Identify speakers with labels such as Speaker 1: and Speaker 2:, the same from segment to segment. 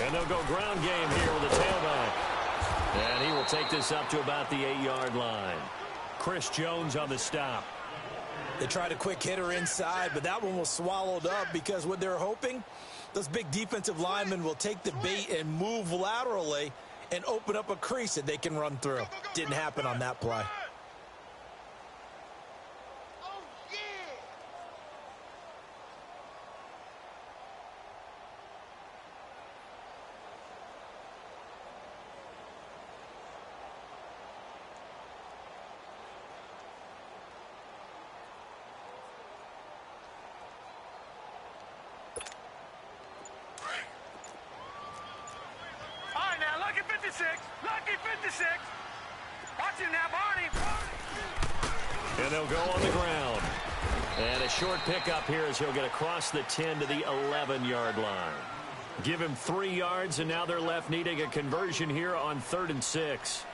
Speaker 1: And they'll go ground game here with a tailback. And he will take this up to about the 8-yard line. Chris Jones on the stop.
Speaker 2: They tried a quick hitter inside, but that one was swallowed up because what they're hoping, those big defensive linemen will take the bait and move laterally and open up a crease that they can run through. Didn't happen on that play.
Speaker 3: Lucky 56. Watch him now, Barney.
Speaker 1: And they'll go on the ground. And a short pickup here as he'll get across the 10 to the 11-yard line. Give him 3 yards, and now they're left needing a conversion here on 3rd and 6.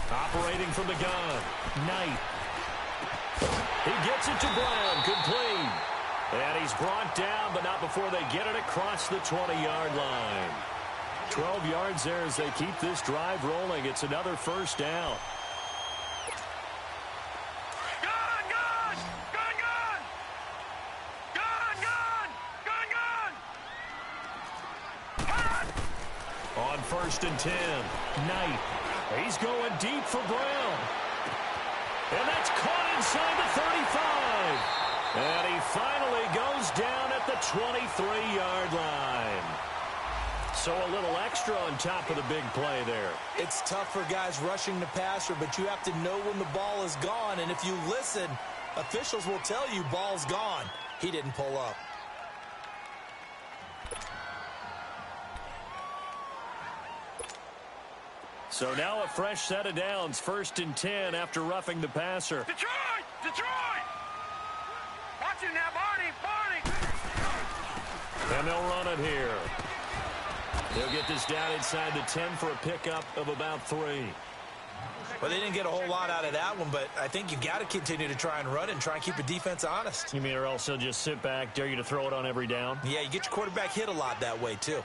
Speaker 1: Operating from the gun, Knight. He gets it to Brown, complete. And he's brought down, but not before they get it across the 20-yard line. 12 yards there as they keep this drive rolling. It's another first down. On 1st and 10, Knight. He's going deep for Brown. And that's caught inside the 35. And he finally goes down at the 23-yard line. So a little extra on top of the big play there.
Speaker 2: It's tough for guys rushing the passer, but you have to know when the ball is gone. And if you listen, officials will tell you ball's gone. He didn't pull up.
Speaker 1: So now a fresh set of downs, 1st and 10 after roughing the passer.
Speaker 3: Detroit! Detroit! Watch him now, Barney!
Speaker 1: And they'll run it here. They'll get this down inside the 10 for a pickup of about 3.
Speaker 2: Well, they didn't get a whole lot out of that one, but I think you got to continue to try and run and try and keep the defense honest.
Speaker 1: You mean or else they'll just sit back, dare you to throw it on every down?
Speaker 2: Yeah, you get your quarterback hit a lot that way, too.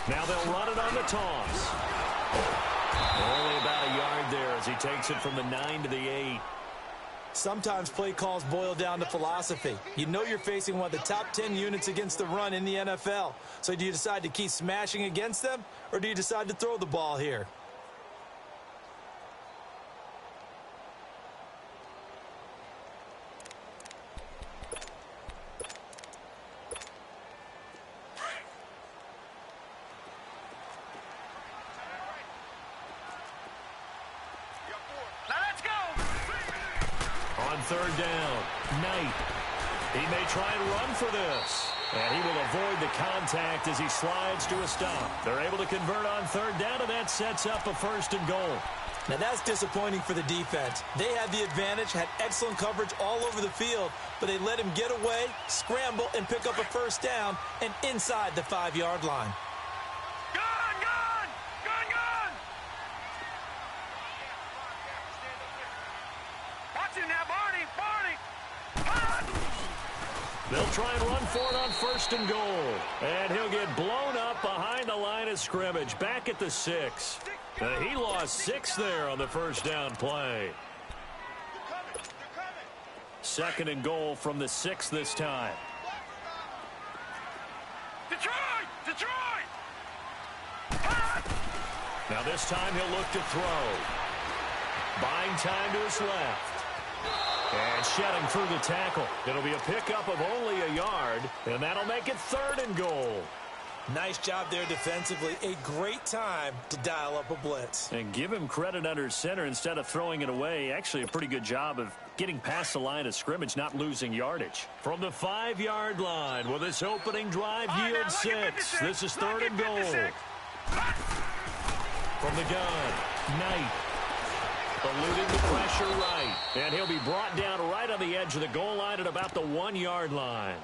Speaker 1: Now they'll run it on the toss. Only about a yard there as he takes it from the 9 to the 8.
Speaker 2: Sometimes play calls boil down to philosophy. You know you're facing one of the top 10 units against the run in the NFL. So do you decide to keep smashing against them, or do you decide to throw the ball here?
Speaker 1: On 3rd down, Knight. He may try and run for this. And he will avoid the contact as he slides to a stop. They're able to convert on 3rd down, and that sets up a 1st and goal.
Speaker 2: Now that's disappointing for the defense. They had the advantage, had excellent coverage all over the field, but they let him get away, scramble, and pick up a 1st down and inside the 5-yard line.
Speaker 1: They'll try and run for it on 1st and goal. And he'll get blown up behind the line of scrimmage, back at the 6. He lost 6 there on the 1st down play. 2nd and goal from the 6 this time.
Speaker 3: Detroit! Detroit!
Speaker 1: Now this time he'll look to throw. Buying time to his left. And shedding through the tackle. It'll be a pickup of only a yard, and that'll make it 3rd and goal.
Speaker 2: Nice job there defensively. A great time to dial up a blitz.
Speaker 1: And give him credit under center instead of throwing it away. Actually, a pretty good job of getting past the line of scrimmage, not losing yardage. From the 5-yard line, will this opening drive yield 6? This is 3rd and goal. From the gun, Knight. Eluding the pressure right. And he'll be brought down right on the edge of the goal line at about the 1-yard line.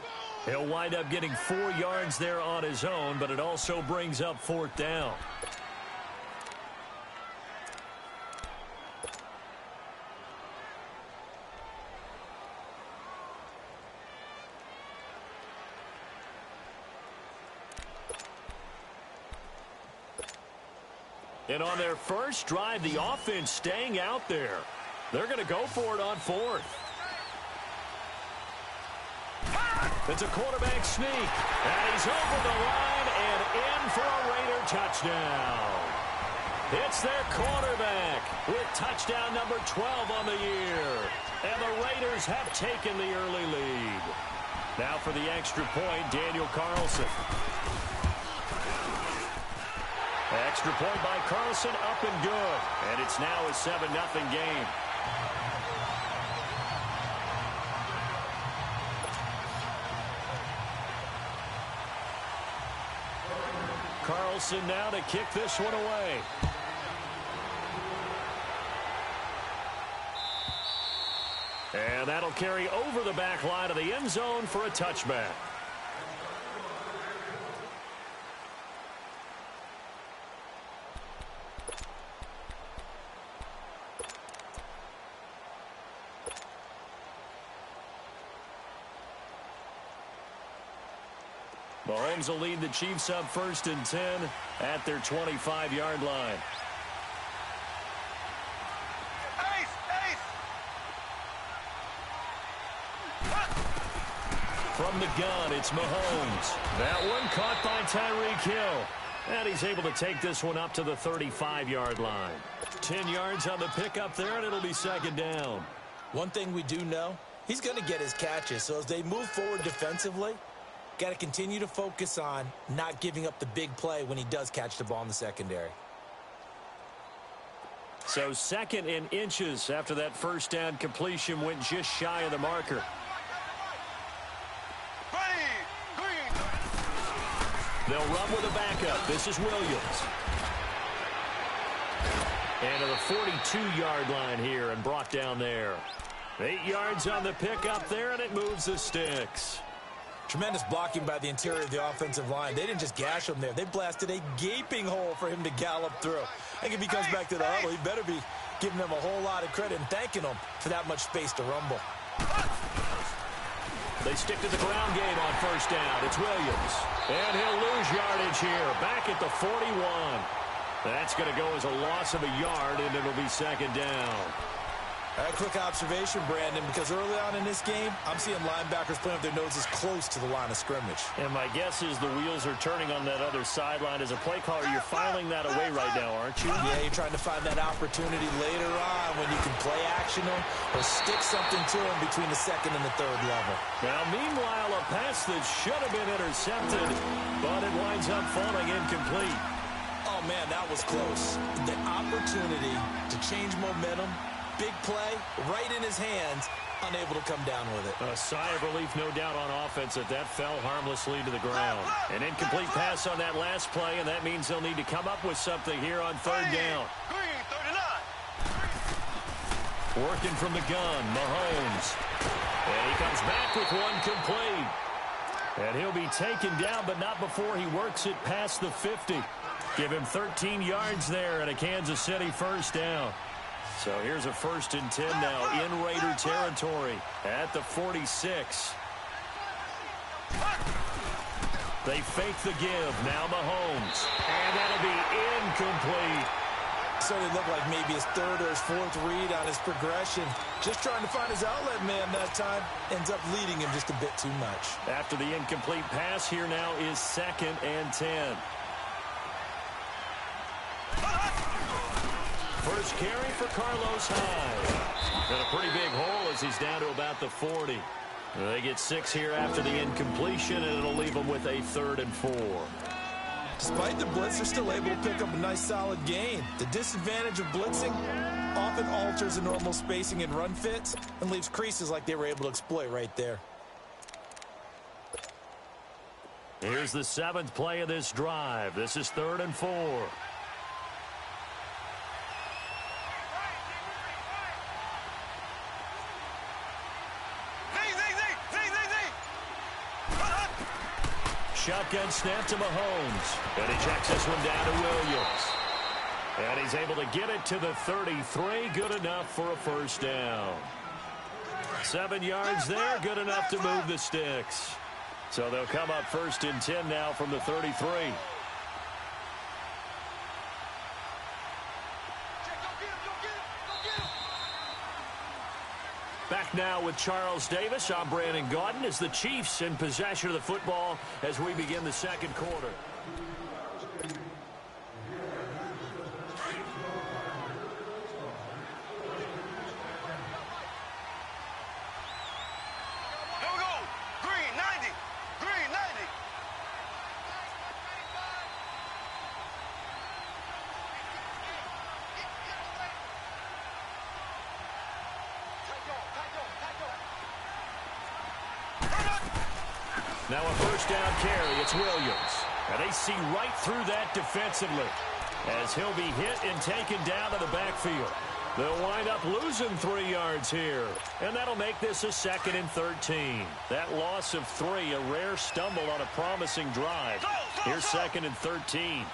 Speaker 1: He'll wind up getting 4 yards there on his own, but it also brings up 4th down. And on their first drive, the offense staying out there. They're going to go for it on 4th. It's a quarterback sneak. And he's over the line and in for a Raider touchdown. It's their quarterback with touchdown number 12 on the year. And the Raiders have taken the early lead. Now for the extra point, Daniel Carlson. Extra point by Carlson, up and good. And it's now a 7-0 game. Carlson now to kick this one away. And that'll carry over the back line of the end zone for a touchback. Mahomes will lead the Chiefs up 1st and 10 at their 25-yard line. From the gun, it's Mahomes. That one caught by Tyreek Hill. And he's able to take this one up to the 35-yard line. 10 yards on the pickup there, and it'll be 2nd down.
Speaker 2: One thing we do know, he's going to get his catches. So as they move forward defensively, got to continue to focus on not giving up the big play when he does catch the ball in the secondary.
Speaker 1: So 2nd and inches after that first down completion went just shy of the marker. They'll run with a backup. This is Williams. And to the 42-yard line here and brought down there. 8 yards on the pickup there, and it moves the sticks.
Speaker 2: Tremendous blocking by the interior of the offensive line. They didn't just gash him there. They blasted a gaping hole for him to gallop through. I think if he comes back to the huddle, he better be giving them a whole lot of credit and thanking them for that much space to rumble.
Speaker 1: They stick to the ground game on first down. It's Williams. And he'll lose yardage here. Back at the 41. That's going to go as a loss of a yard, and it'll be 2nd down.
Speaker 2: A quick observation, Brandon, because early on in this game, I'm seeing linebackers playing with their noses close to the line of scrimmage.
Speaker 1: And my guess is the wheels are turning on that other sideline. As a play caller, you're filing that away right now, aren't you?
Speaker 2: Yeah, you're trying to find that opportunity later on when you can play action them or stick something to them between the 2nd and the 3rd level.
Speaker 1: Now, meanwhile, a pass that should have been intercepted, but it winds up falling incomplete.
Speaker 2: Oh, man, that was close. The opportunity to change momentum, big play, right in his hands, unable to come down with it.
Speaker 1: A sigh of relief, no doubt, on offense that fell harmlessly to the ground. An incomplete pass on that last play, and that means they'll need to come up with something here on 3rd down. Working from the gun, Mahomes. And he comes back with one complete. And he'll be taken down, but not before he works it past the 50. Give him 13 yards there and a Kansas City first down. So here's a 1st and 10 now in Raider territory at the 46. They fake the give. Now Mahomes. And that'll be incomplete.
Speaker 2: Certainly looked like maybe his 3rd or his 4th read on his progression. Just trying to find his outlet man that time. Ends up leading him just a bit too much.
Speaker 1: After the incomplete pass, here now is 2nd and 10. First carry for Carlos Hyde. And a pretty big hole as he's down to about the 40. They get 6 here after the incompletion, and it'll leave them with a 3rd and 4.
Speaker 2: Despite the blitz, they're still able to pick up a nice solid gain. The disadvantage of blitzing often alters the normal spacing and run fits and leaves creases like they were able to exploit right there.
Speaker 1: Here's the 7th play of this drive. This is 3rd and 4. Shotgun snap to Mahomes. And he checks this one down to Williams. And he's able to get it to the 33. Good enough for a first down. 7 yards there. Good enough to move the sticks. So they'll come up 1st and 10 now from the 33. Back now with Charles Davis. I'm Brandon Gaudin as the Chiefs in possession of the football as we begin the 2nd quarter. Now a first down carry. It's Williams. And they see right through that defensively as he'll be hit and taken down to the backfield. They'll wind up losing 3 yards here. And that'll make this a 2nd and 13. That loss of 3, a rare stumble on a promising drive. Here's 2nd and 13.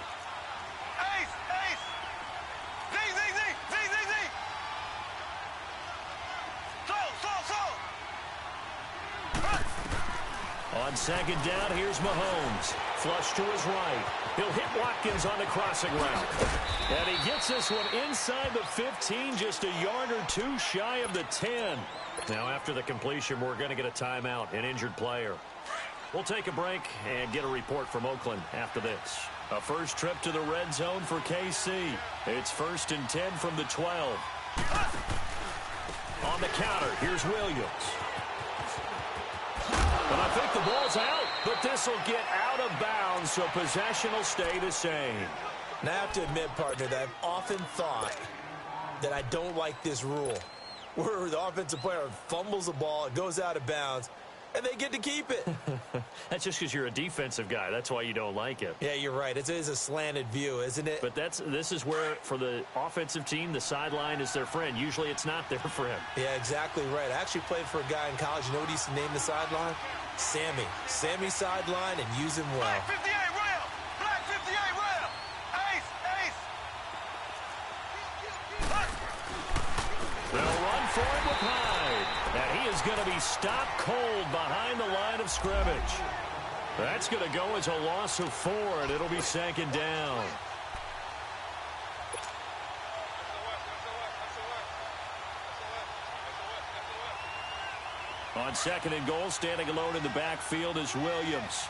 Speaker 1: On 2nd down, here's Mahomes. Flush to his right. He'll hit Watkins on the crossing route. And he gets this one inside the 15, just a yard or 2 shy of the 10. Now, after the completion, we're going to get a timeout, an injured player. We'll take a break and get a report from Oakland after this. A first trip to the red zone for KC. It's 1st and 10 from the 12. On the counter, here's Williams. And I think the ball's out, but this will get out of bounds, so possession will stay the same.
Speaker 2: Now, I have to admit, partner, that I've often thought that I don't like this rule, where the offensive player fumbles the ball, it goes out of bounds, and they get to keep it.
Speaker 1: That's just because you're a defensive guy. That's why you don't like it.
Speaker 2: Yeah, you're right. It is a slanted view, isn't it?
Speaker 1: But this is where, for the offensive team, the sideline is their friend. Usually it's not their friend.
Speaker 2: Yeah, exactly right. I actually played for a guy in college. You know what he used to name the sideline? Sammy. Sammy sideline, and use him well.
Speaker 3: Black 58 rail! Black 58 rail! Ace! Ace!
Speaker 1: They'll run for it with Hyde. And he is going to be stopped cold behind the line of scrimmage. That's going to go as a loss of 4, and it'll be 2nd down. On 2nd and goal, standing alone in the backfield is Williams.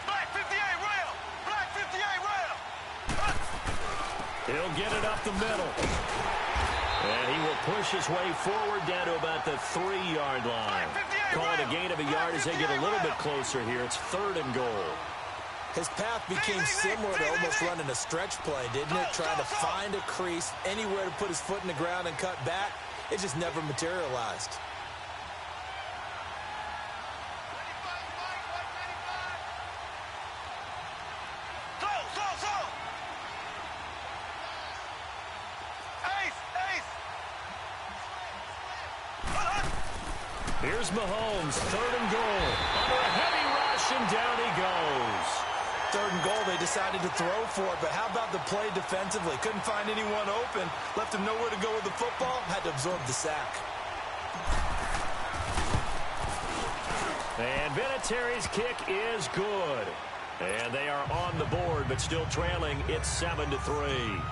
Speaker 3: Black 58 rail! Black 58 rail!
Speaker 1: He'll get it up the middle. And he will push his way forward down to about the 3-yard line. Calling a gain of a yard as they get a little bit closer here. It's 3rd and goal.
Speaker 2: His path became similar to almost running a stretch play, didn't it? Trying to find a crease, anywhere to put his foot in the ground and cut back. It just never materialized.
Speaker 1: Here's Mahomes, 3rd and goal. Under a heavy rush, and down he goes.
Speaker 2: 3rd and goal, they decided to throw for it, but how about the play defensively? Couldn't find anyone open, left him nowhere to go with the football, had to absorb the sack.
Speaker 1: And Vinatieri's kick is good. And they are on the board, but still trailing. It's 7-3.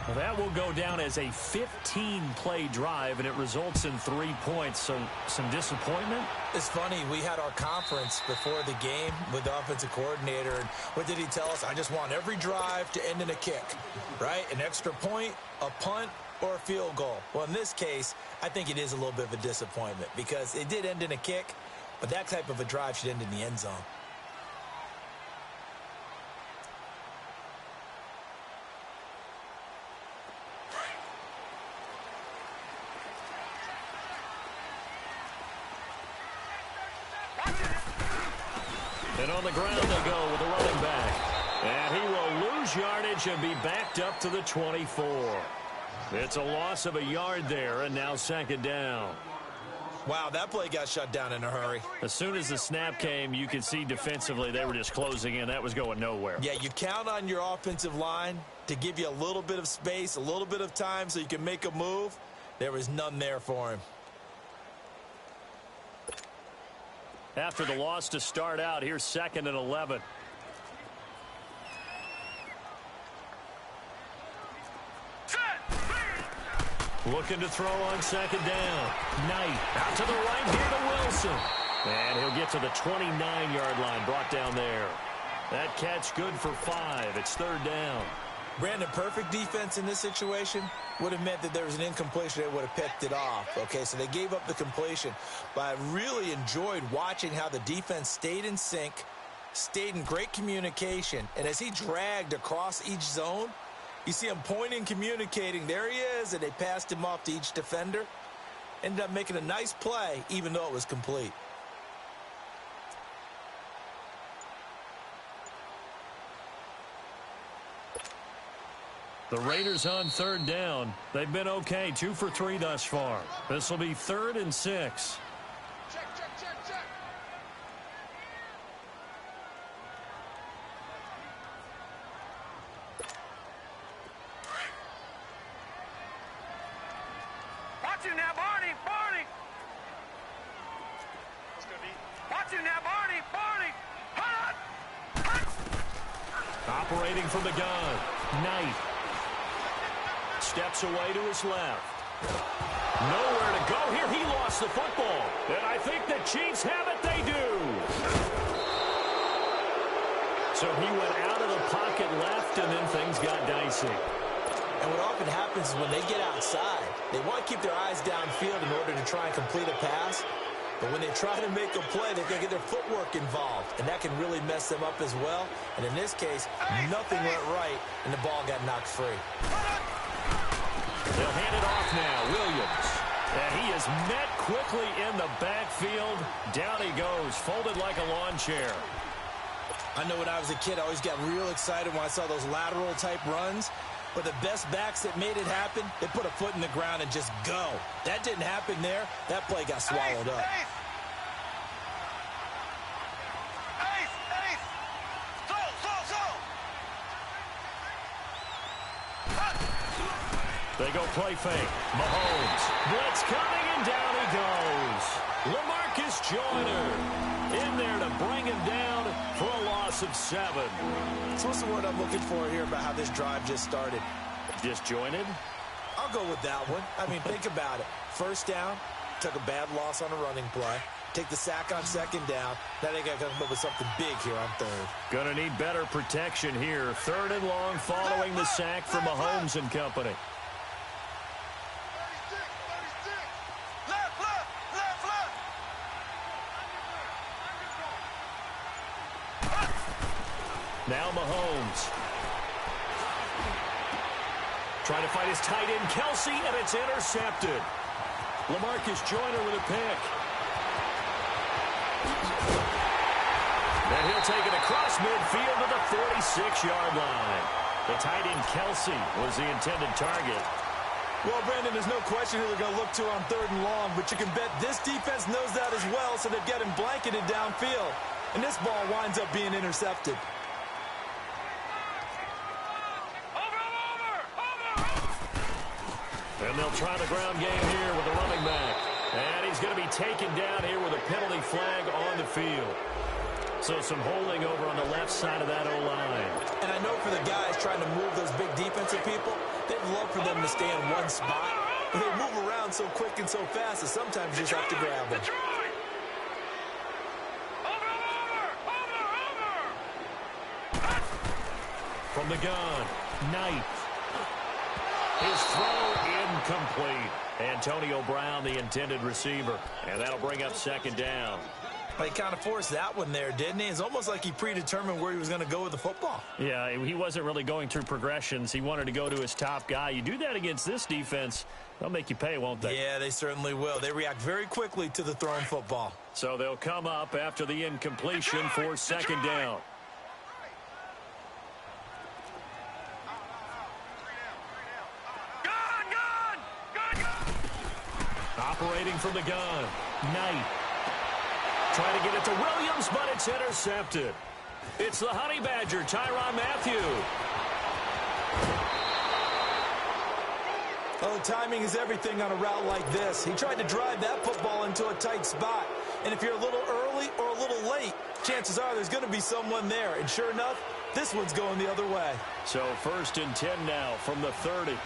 Speaker 1: Well, that will go down as a 15-play drive, and it results in 3 points. So some disappointment.
Speaker 2: It's funny, we had our conference before the game with the offensive coordinator, and what did he tell us? I just want every drive to end in a kick, right? An extra point, a punt, or a field goal. Well, in this case, I think it is a little bit of a disappointment because it did end in a kick, but that type of a drive should end in the end zone.
Speaker 1: And on the ground they go with a running back. And he will lose yardage and be backed up to the 24. It's a loss of a yard there, and now second down.
Speaker 2: Wow, that play got shut down in a hurry.
Speaker 1: As soon as the snap came, you could see defensively they were just closing in. That was going nowhere.
Speaker 2: Yeah, you count on your offensive line to give you a little bit of space, a little bit of time so you can make a move. There was none there for him.
Speaker 1: After the loss to start out, here's 2nd and 11. Looking to throw on second down. Knight out to the right here to Wilson. And he'll get to the 29-yard line, brought down there. That catch good for 5. It's 3rd down.
Speaker 2: Brandon, perfect defense in this situation would have meant that there was an incompletion. They would have picked it off. Okay, so they gave up the completion. But I really enjoyed watching how the defense stayed in sync, stayed in great communication. And as he dragged across each zone, you see him pointing, communicating. There he is, and they passed him off to each defender. Ended up making a nice play, even though it was complete.
Speaker 1: The Raiders on 3rd down. They've been okay, 2 for 3 thus far. This will be 3rd and 6.
Speaker 3: Check. Watch him now, Barney. Watch him now, Barney. Hut.
Speaker 1: Operating from the gun. Knight. Steps away to his left. Nowhere to go here. He lost the football. And I think the Chiefs have it. They do. So he went out of the pocket left, and then things got dicey.
Speaker 2: And what often happens is when they get outside, they want to keep their eyes downfield in order to try and complete a pass. But when they try to make a play, they've got to get their footwork involved, and that can really mess them up as well. And in this case, nothing went right, and the ball got knocked free.
Speaker 1: They'll hand it off now. Williams. And he is met quickly in the backfield. Down he goes, folded like a lawn chair.
Speaker 2: I know when I was a kid, I always got real excited when I saw those lateral-type runs. But the best backs that made it happen, they put a foot in the ground and just go. That didn't happen there. That play got swallowed up.
Speaker 1: They go play fake. Mahomes. Blitz coming, and down he goes. LaMarcus Joyner in there to bring him down for a loss of 7.
Speaker 2: So what's the word I'm looking for here about how this drive just started?
Speaker 1: Disjointed?
Speaker 2: I'll go with that one. I mean, think about it. First down, took a bad loss on a running play. Take the sack on second down. Now they got to come up with something big here on 3rd.
Speaker 1: Gonna need better protection here. 3rd and long following the sack from Mahomes and company. Now Mahomes. Trying to fight his tight end, Kelsey, and it's intercepted. LaMarcus Joyner with a pick. And he'll take it across midfield to the 46-yard line. The tight end, Kelsey, was the intended target.
Speaker 2: Well, Brandon, there's no question who they're going to look to on 3rd and long, but you can bet this defense knows that as well, so they've got him blanketed downfield. And this ball winds up being intercepted.
Speaker 1: And they'll try the ground game here with the running back. And he's going to be taken down here with a penalty flag on the field. So some holding over on the left side of that O-line.
Speaker 2: And I know for the guys trying to move those big defensive people, they'd love for them to stay in one spot. But they move around so quick and so fast that sometimes you just have to grab them.
Speaker 1: From the gun, Knight. His throw incomplete. Antonio Brown, the intended receiver. And that'll bring up second down.
Speaker 2: He kind of forced that one there, didn't he? It's almost like he predetermined where he was going to go with the football.
Speaker 1: Yeah, he wasn't really going through progressions. He wanted to go to his top guy. You do that against this defense, they'll make you pay, won't they?
Speaker 2: Yeah, they certainly will. They react very quickly to the thrown football.
Speaker 1: So they'll come up after the incompletion for second down. Operating from the gun, Knight. Trying to get it to Williams, but it's intercepted. It's the Honey Badger, Tyrann Mathieu.
Speaker 2: Oh, timing is everything on a route like this. He tried to drive that football into a tight spot. And if you're a little early or a little late, chances are there's going to be someone there. And sure enough, this one's going the other way.
Speaker 1: So 1st and 10 now from the 30.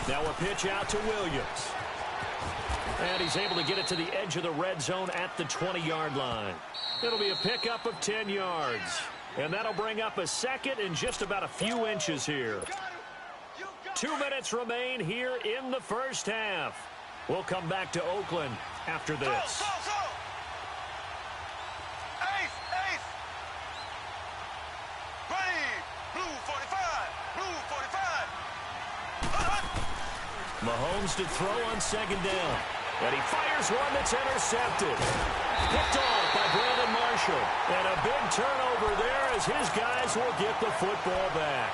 Speaker 1: Now a pitch out to Williams. And he's able to get it to the edge of the red zone at the 20-yard line. It'll be a pickup of 10 yards. And that'll bring up a second and just about a few inches here. 2 minutes remain here in the first half. We'll come back to Oakland after this. Mahomes to throw on second down. And he fires one that's intercepted. Picked off by Brandon Marshall. And a big turnover there as his guys will get the football back.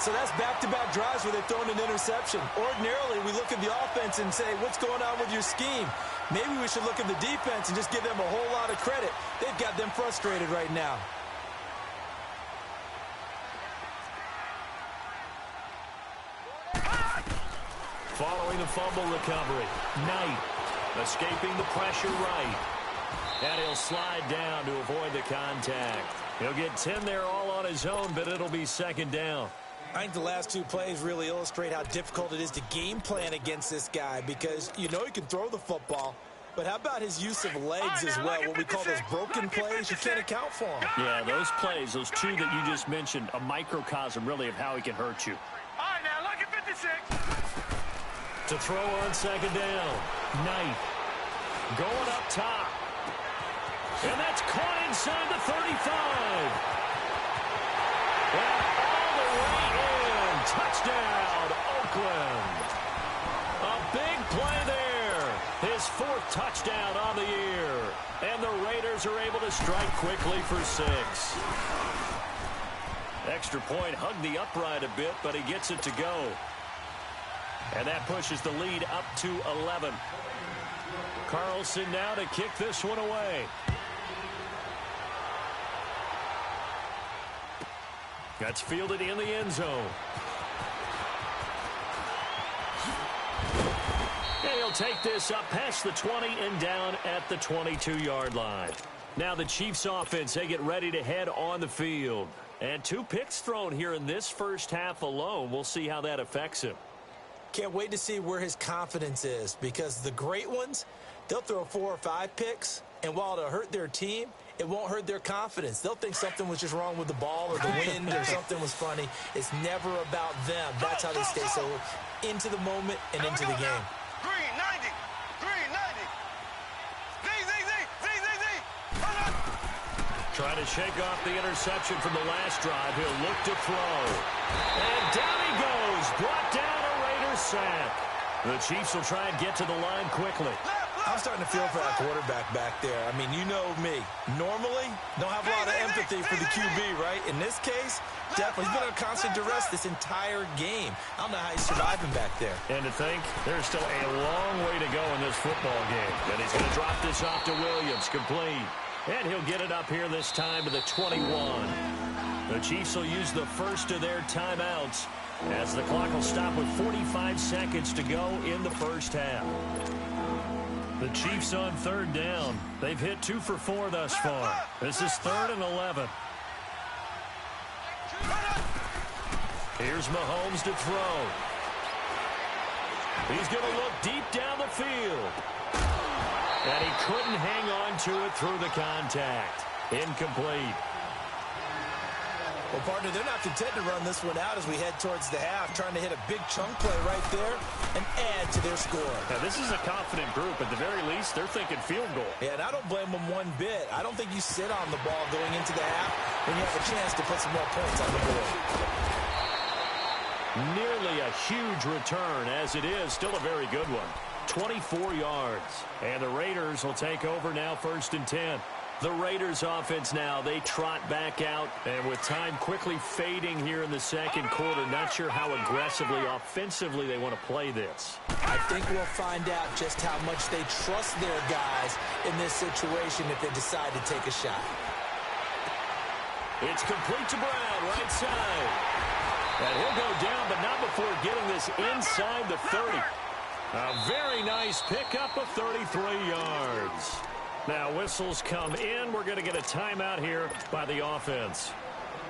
Speaker 2: So that's back-to-back drives where they've thrown an interception. Ordinarily, we look at the offense and say, what's going on with your scheme? Maybe we should look at the defense and just give them a whole lot of credit. They've got them frustrated right now.
Speaker 1: Following the fumble recovery, Knight escaping the pressure right. And he'll slide down to avoid the contact. He'll get 10 there all on his own, but it'll be second down.
Speaker 2: I think the last two plays really illustrate how difficult it is to game plan against this guy because you know he can throw the football, but how about his use of legs as well, what we call those broken plays? You can't account for them.
Speaker 1: Yeah, those plays, those two that you just mentioned, a microcosm really of how he can hurt you.
Speaker 3: All right, now look at 56.
Speaker 1: To throw on second down, Knight going up top. And that's caught inside the 35. And all the way in. Touchdown, Oakland. A big play there. His 4th touchdown on the year. And the Raiders are able to strike quickly for 6. Extra point hugged the upright a bit, but he gets it to go. And that pushes the lead up to 11. Carlson now to kick this one away. That's fielded in the end zone. And he'll take this up past the 20 and down at the 22-yard line. Now the Chiefs offense, they get ready to head on the field. And 2 picks thrown here in this first half alone. We'll see how that affects him.
Speaker 2: Can't wait to see where his confidence is because the great ones, they'll throw 4 or 5 picks, and while it'll hurt their team, it won't hurt their confidence. They'll think something was just wrong with the ball or the wind or something was funny. It's never about them. That's how they stay so into the moment and into the game.
Speaker 3: Green 90. Green 90. Z.
Speaker 1: Trying to shake off the interception from the last drive. He'll look to throw. And down he goes. Brought down a Raiders sack. The Chiefs will try and get to the line quickly.
Speaker 2: I'm starting to feel for that quarterback back there. I mean, you know me. Normally, don't have a lot of empathy for the QB, right? In this case, definitely. He's been under constant duress this entire game. I don't know how he's surviving back there.
Speaker 1: And to think, there's still a long way to go in this football game. And he's going to drop this off to Williams, complete. And he'll get it up here this time to the 21. The Chiefs will use the first of their timeouts as the clock will stop with 45 seconds to go in the first half. The Chiefs on third down. They've hit 2 for 4 thus far. This is 3rd and 11. Here's Mahomes to throw. He's going to look deep down the field. And he couldn't hang on to it through the contact. Incomplete.
Speaker 2: Well, partner, they're not content to run this one out as we head towards the half, trying to hit a big chunk play right there and add to their score.
Speaker 1: Now, this is a confident group. At the very least, they're thinking field goal.
Speaker 2: Yeah, and I don't blame them one bit. I don't think you sit on the ball going into the half when you have a chance to put some more points on the board.
Speaker 1: Nearly a huge return, as it is still a very good one. 24 yards. And the Raiders will take over now, 1st and 10. The Raiders offense now, they trot back out, and with time quickly fading here in the second quarter, not sure how aggressively, offensively they want to play this.
Speaker 2: I think we'll find out just how much they trust their guys in this situation if they decide to take a shot.
Speaker 1: It's complete to Brown, right side. And he'll go down, but not before getting this inside the 30. A very nice pickup of 33 yards. Now, whistles come in. We're going to get a timeout here by the offense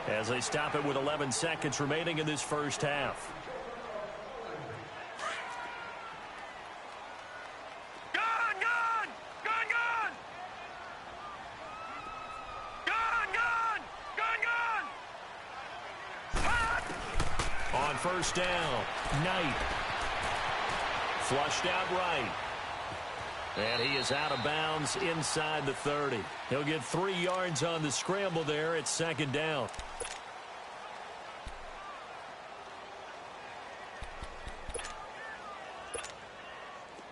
Speaker 1: as they stop it with 11 seconds remaining in this first half.
Speaker 3: Gun! Gun! Gun! Gun! Gun! Gun! Gun! Gun!
Speaker 1: On first down, Knight. Flushed out right. And he is out of bounds inside the 30. He'll get 3 yards on the scramble there at 2nd down.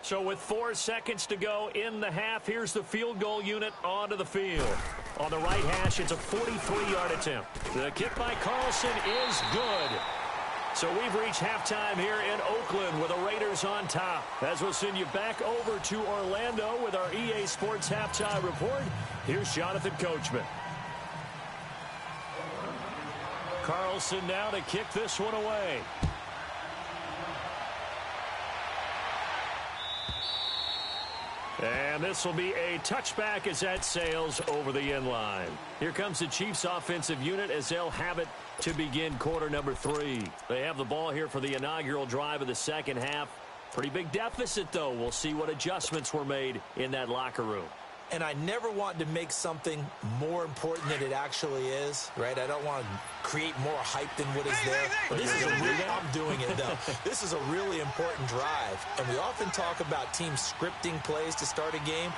Speaker 1: So with 4 seconds to go in the half, here's the field goal unit onto the field. On the right hash, it's a 43-yard attempt. The kick by Carlson is good. So we've reached halftime here in Oakland with the Raiders on top. As we'll send you back over to Orlando with our EA Sports Halftime Report, here's Jonathan Coachman. Carlson now to kick this one away. And this will be a touchback as that sails over the end line. Here comes the Chiefs offensive unit as they'll have it to begin quarter number 3. They have the ball here for the inaugural drive of the second half. Pretty big deficit, though. We'll see what adjustments were made in that locker room.
Speaker 2: And I never want to make something more important than it actually is, right? I don't want to create more hype than what is there. But this is I'm doing it, though. This is a really important drive. And we often talk about teams scripting plays to start a game.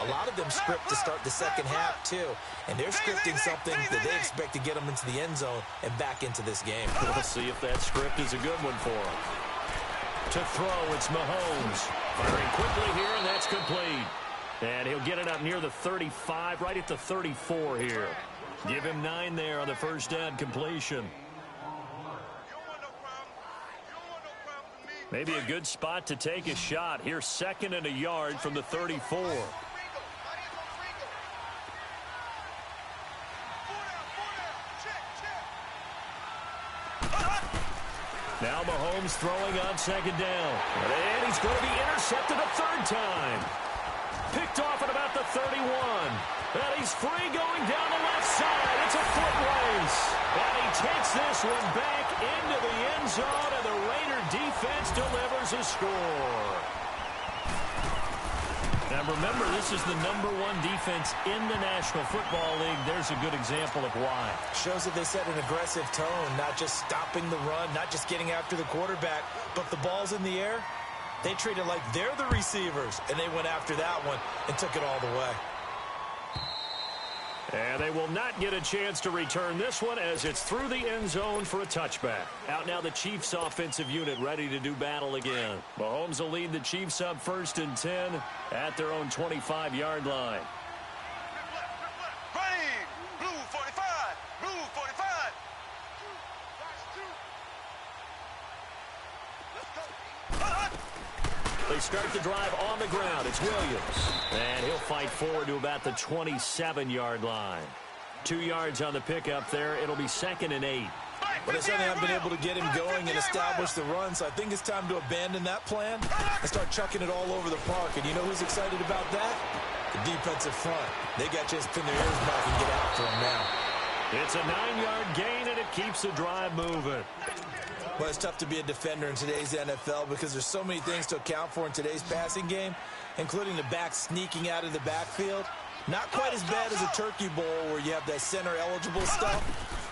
Speaker 2: A lot of them script to start the second half, too. And they're scripting something that they expect to get them into the end zone and back into this game.
Speaker 1: We'll see if that script is a good one for them. To throw, it's Mahomes. Firing quickly here, and that's complete. And he'll get it up near the 35, right at the 34 here. Give him 9 there on the first down completion. Maybe a good spot to take a shot. Here's 2nd and a yard from the 34. Now Mahomes throwing on 2nd down. And he's going to be intercepted a 3rd time. Picked off at about the 31. And he's free going down the left side. It's a foot race. And he takes this one back into the end zone, and the Raider defense delivers a score. Now remember, this is the #1 defense in the National Football League. There's a good example of why.
Speaker 2: Shows that they set an aggressive tone, not just stopping the run, not just getting after the quarterback, but the ball's in the air. They treat it like they're the receivers, and they went after that one and took it all the way.
Speaker 1: And they will not get a chance to return this one as it's through the end zone for a touchback. Out now the Chiefs offensive unit ready to do battle again. Mahomes will lead the Chiefs up 1st and 10 at their own 25-yard line.
Speaker 3: Running! Blue 45! Blue 45!
Speaker 1: They start the drive on the ground. It's Williams. And he'll fight forward to about the 27-yard line. 2 yards on the pickup there. It'll be 2nd and 8.
Speaker 2: Well, they certainly haven't been able to get him going and establish the run, so I think it's time to abandon that plan and start chucking it all over the park. And you know who's excited about that? The defensive front. They got to just pin their ears back and get after him now.
Speaker 1: It's a 9-yard gain, and it keeps the drive moving.
Speaker 2: Well, it's tough to be a defender in today's NFL because there's so many things to account for in today's passing game, including the back sneaking out of the backfield. Not quite as bad as a turkey bowl where you have that center-eligible stuff,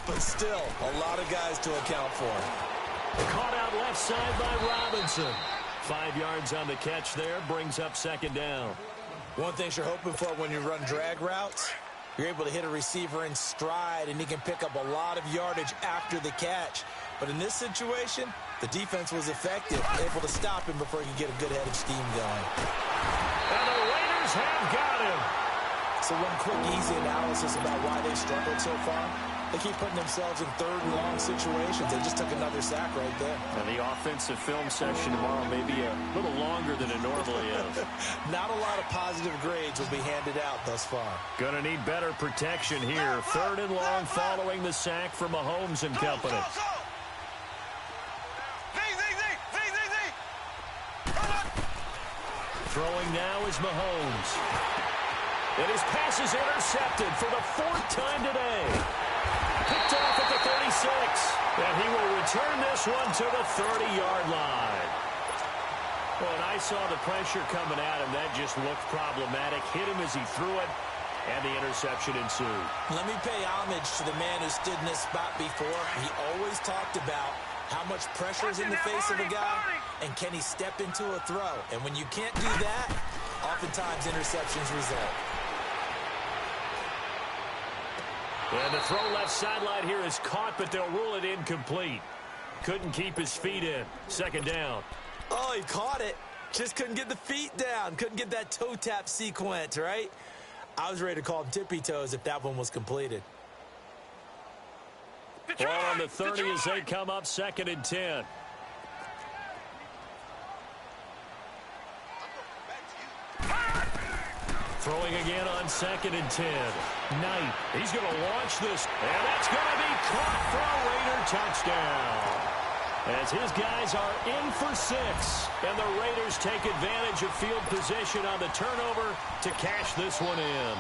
Speaker 2: but still a lot of guys to account for.
Speaker 1: Caught out left side by Robinson. 5 yards on the catch there, brings up second down.
Speaker 2: One thing you're hoping for when you run drag routes, you're able to hit a receiver in stride, and he can pick up a lot of yardage after the catch. But in this situation, the defense was effective, able to stop him before he could get a good head of steam going.
Speaker 1: And the Raiders have got him.
Speaker 2: So one quick, easy analysis about why they've struggled so far. They keep putting themselves in third and long situations. They just took another sack right there.
Speaker 1: And the offensive film session tomorrow may be a little longer than it normally is.
Speaker 2: Not a lot of positive grades will be handed out thus far.
Speaker 1: Gonna need better protection here. Third and long following the sack from Mahomes and company. Throwing now is Mahomes. And his pass is intercepted for the 4th time today. Picked off at the 36. And he will return this one to the 30-yard line. Well, and I saw the pressure coming at him. That just looked problematic. Hit him as he threw it, and the interception ensued.
Speaker 2: Let me pay homage to the man who stood in this spot before. He always talked about how much pressure is in the face of a guy, and can he step into a throw? And when you can't do that, oftentimes interceptions result.
Speaker 1: And the throw left sideline here is caught, but they'll rule it incomplete. Couldn't keep his feet in. Second down.
Speaker 2: Oh, he caught it. Just couldn't get the feet down. Couldn't get that toe tap sequence, right? I was ready to call him tippy toes if that one was completed.
Speaker 1: Ball on the 30 as they come up 2nd and 10. Throwing again on 2nd and 10. Knight, he's going to launch this, and that's going to be caught for a Raider touchdown. As his guys are in for 6, and the Raiders take advantage of field position on the turnover to cash this one in.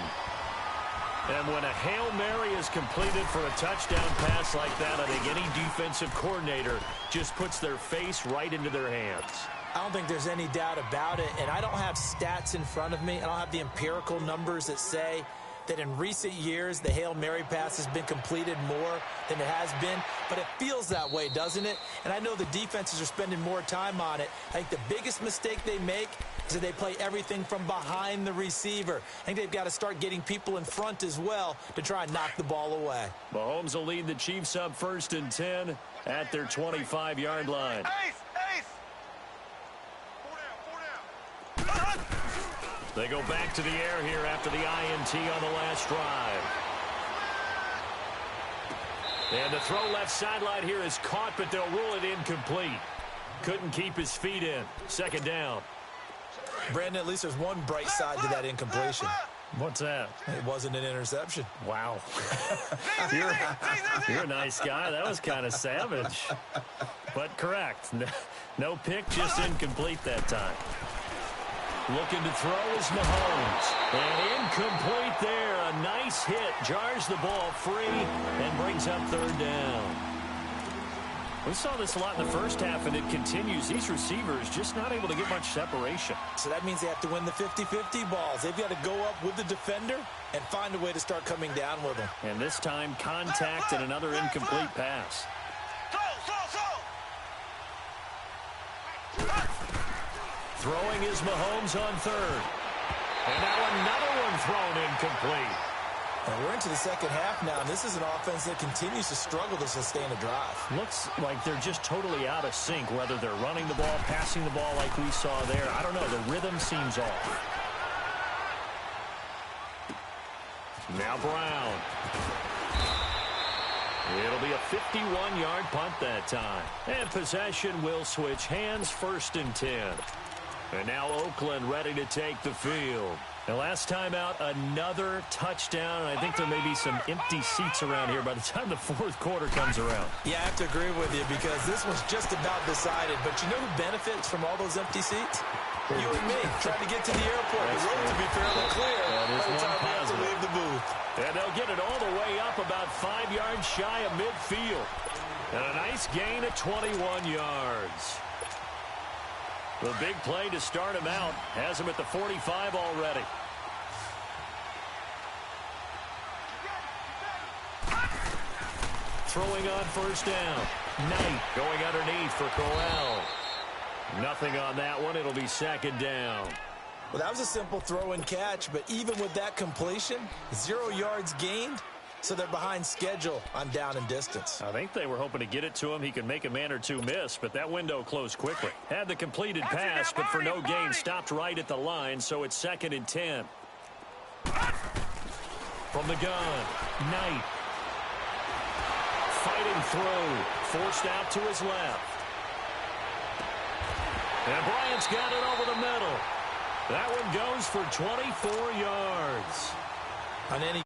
Speaker 1: And when a Hail Mary is completed for a touchdown pass like that, I think any defensive coordinator just puts their face right into their hands.
Speaker 2: I don't think there's any doubt about it, and I don't have stats in front of me. I don't have the empirical numbers that say that in recent years the Hail Mary pass has been completed more than it has been, but it feels that way, doesn't it? And I know the defenses are spending more time on it. I think the biggest mistake they make is that they play everything from behind the receiver. I think they've got to start getting people in front as well to try and knock the ball away.
Speaker 1: Mahomes will lead the Chiefs up 1st and 10 at their 25-yard line. They go back to the air here after the INT on the last drive. And the throw left sideline here is caught, but they'll rule it incomplete. Couldn't keep his feet in. Second down.
Speaker 2: Brandon, at least there's one bright side to that incompletion.
Speaker 1: What's that?
Speaker 2: It wasn't an interception.
Speaker 1: Wow. You're a nice guy. That was kind of savage. But correct. No pick, just incomplete that time. Looking to throw is Mahomes. And incomplete there. A nice hit. Jars the ball free and brings up 3rd down. We saw this a lot in the first half, and it continues. These receivers just not able to get much separation.
Speaker 2: So that means they have to win the 50-50 balls. They've got to go up with the defender and find a way to start coming down with them.
Speaker 1: And this time, contact and another incomplete pass. Throwing is Mahomes on 3rd. And now another one thrown incomplete.
Speaker 2: And we're into the second half now, and this is an offense that continues to struggle to sustain a drive.
Speaker 1: Looks like they're just totally out of sync, whether they're running the ball, passing the ball like we saw there. I don't know. The rhythm seems off. Now Brown. It'll be a 51-yard punt that time. And possession will switch hands, 1st and 10. And now Oakland ready to take the field. The last time out, another touchdown. I think there may be some empty seats around here by the time the fourth quarter comes around.
Speaker 2: Yeah, I have to agree with you because this was just about decided. But you know who benefits from all those empty seats? You and me, trying to get to the airport. The road to be fairly clear by the time we have to leave the booth.
Speaker 1: And they'll get it all the way up about 5 yards shy of midfield. And a nice gain of 21 yards. The big play to start him out has him at the 45 already. Throwing on first down. Knight going underneath for Corral. Nothing on that one. It'll be second down.
Speaker 2: Well, that was a simple throw and catch, but even with that completion, 0 yards gained, so they're behind schedule on down and distance.
Speaker 1: I think they were hoping to get it to him. He could make a man or two miss, but that window closed quickly. Had the completed pass, but for no gain, stopped right at the line, so it's 2nd and 10. From the gun, Knight. Fighting through, forced out to his left. And Bryant's got it over the middle. That one goes for 24 yards.
Speaker 2: On any